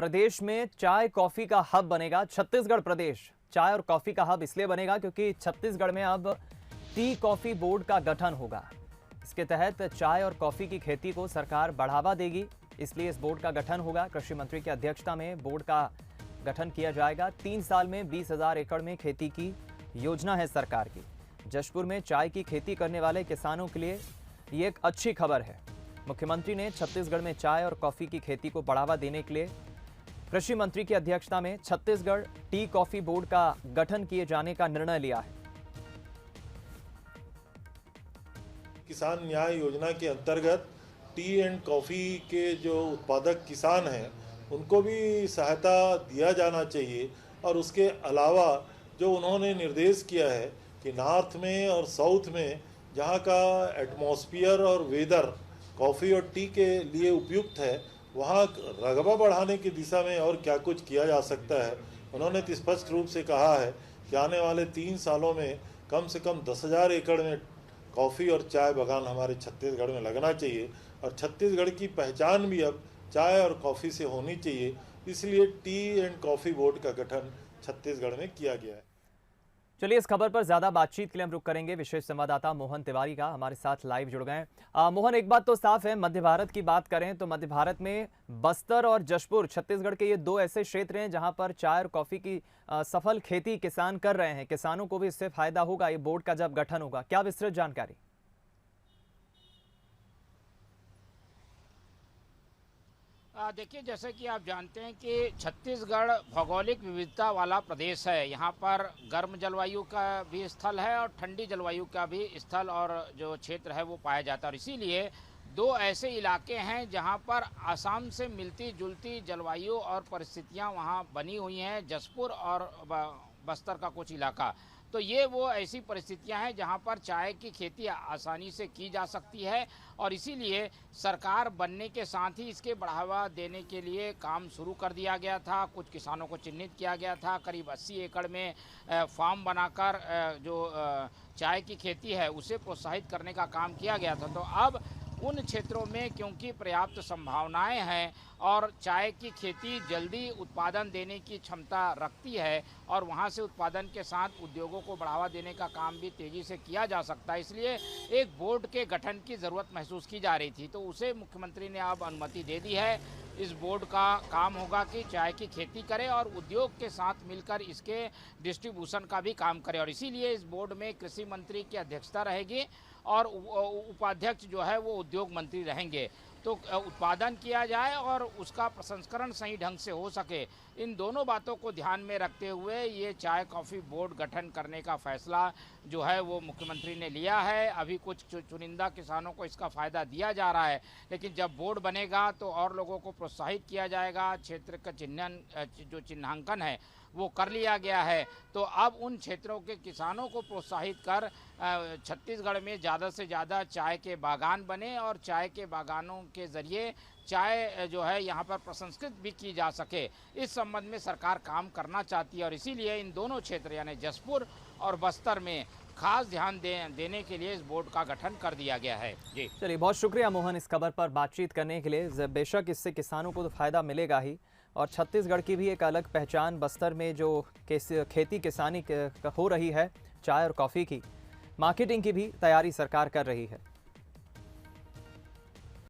प्रदेश में चाय कॉफी का हब बनेगा। छत्तीसगढ़ प्रदेश चाय और कॉफी का हब इसलिए बनेगा क्योंकि छत्तीसगढ़ में अब टी कॉफी बोर्ड का गठन होगा। इसके तहत चाय और कॉफी की खेती को सरकार बढ़ावा देगी, इसलिए इस बोर्ड का गठन होगा। कृषि मंत्री की अध्यक्षता में बोर्ड का गठन किया जाएगा। 3 साल में 20,000 एकड़ में खेती की योजना है सरकार की। जशपुर में चाय की खेती करने वाले किसानों के लिए ये एक अच्छी खबर है। मुख्यमंत्री ने छत्तीसगढ़ में चाय और कॉफी की खेती को बढ़ावा देने के लिए कृषि मंत्री की अध्यक्षता में छत्तीसगढ़ टी कॉफी बोर्ड का गठन किए जाने का निर्णय लिया है। किसान न्याय योजना के अंतर्गत टी एंड कॉफ़ी के जो उत्पादक किसान हैं उनको भी सहायता दिया जाना चाहिए। और उसके अलावा जो उन्होंने निर्देश किया है कि नॉर्थ में और साउथ में जहाँ का एटमॉस्फेयर और वेदर कॉफ़ी और टी के लिए उपयुक्त है, वहाँ रकबा बढ़ाने की दिशा में और क्या कुछ किया जा सकता है। उन्होंने स्पष्ट रूप से कहा है कि आने वाले 3 सालों में कम से कम 10,000 एकड़ में कॉफ़ी और चाय बागान हमारे छत्तीसगढ़ में लगना चाहिए। और छत्तीसगढ़ की पहचान भी अब चाय और कॉफ़ी से होनी चाहिए, इसलिए टी एंड कॉफ़ी बोर्ड का गठन छत्तीसगढ़ में किया गया है। चलिए, इस खबर पर ज्यादा बातचीत के लिए हम रुक करेंगे विशेष संवाददाता मोहन तिवारी का, हमारे साथ लाइव जुड़ गए हैं। मोहन, एक बात तो साफ है, मध्य भारत की बात करें तो मध्य भारत में बस्तर और जशपुर छत्तीसगढ़ के ये 2 ऐसे क्षेत्र हैं जहां पर चाय और कॉफी की सफल खेती किसान कर रहे हैं। किसानों को भी इससे फायदा होगा ये बोर्ड का जब गठन होगा। क्या विस्तृत जानकारी? देखिए, जैसे कि आप जानते हैं कि छत्तीसगढ़ भौगोलिक विविधता वाला प्रदेश है। यहाँ पर गर्म जलवायु का भी स्थल है और ठंडी जलवायु का भी स्थल और जो क्षेत्र है वो पाया जाता है। और इसीलिए 2 ऐसे इलाके हैं जहाँ पर आसाम से मिलती जुलती जलवायु और परिस्थितियाँ वहाँ बनी हुई हैं, जशपुर और बस्तर का कुछ इलाका। तो ये वो ऐसी परिस्थितियां हैं जहां पर चाय की खेती आसानी से की जा सकती है। और इसीलिए सरकार बनने के साथ ही इसके बढ़ावा देने के लिए काम शुरू कर दिया गया था। कुछ किसानों को चिन्हित किया गया था। करीब 80 एकड़ में फार्म बनाकर जो चाय की खेती है उसे प्रोत्साहित करने का काम किया गया था। तो अब उन क्षेत्रों में क्योंकि पर्याप्त संभावनाएं हैं और चाय की खेती जल्दी उत्पादन देने की क्षमता रखती है और वहां से उत्पादन के साथ उद्योगों को बढ़ावा देने का काम भी तेज़ी से किया जा सकता है, इसलिए एक बोर्ड के गठन की ज़रूरत महसूस की जा रही थी। तो उसे मुख्यमंत्री ने अब अनुमति दे दी है। इस बोर्ड का काम होगा कि चाय की खेती करे और उद्योग के साथ मिलकर इसके डिस्ट्रीब्यूशन का भी काम करे। और इसीलिए इस बोर्ड में कृषि मंत्री की अध्यक्षता रहेगी और उपाध्यक्ष जो है वो उद्योग मंत्री रहेंगे। तो उत्पादन किया जाए और उसका प्रसंस्करण सही ढंग से हो सके, इन दोनों बातों को ध्यान में रखते हुए ये चाय कॉफ़ी बोर्ड गठन करने का फैसला जो है वो मुख्यमंत्री ने लिया है। अभी कुछ चुनिंदा किसानों को इसका फ़ायदा दिया जा रहा है, लेकिन जब बोर्ड बनेगा तो और लोगों को प्रोत्साहित किया जाएगा। क्षेत्र का जो चिन्हांकन है वो कर लिया गया है। तो अब उन क्षेत्रों के किसानों को प्रोत्साहित कर छत्तीसगढ़ में ज़्यादा से ज़्यादा चाय के बागान बने और चाय के बागानों के ज़रिए चाय जो है यहाँ पर प्रसंस्कृत भी की जा सके, इस संबंध में सरकार काम करना चाहती है। और इसीलिए इन दोनों क्षेत्र यानी जशपुर और बस्तर में खास ध्यान देने के लिए इस बोर्ड का गठन कर दिया गया है। जी चलिए, बहुत शुक्रिया मोहन इस खबर पर बातचीत करने के लिए। बेशक इससे किसानों को तो फायदा मिलेगा ही, और छत्तीसगढ़ की भी एक अलग पहचान बस्तर में जो खेती किसानी हो रही है चाय और कॉफ़ी की, मार्केटिंग की भी तैयारी सरकार कर रही है।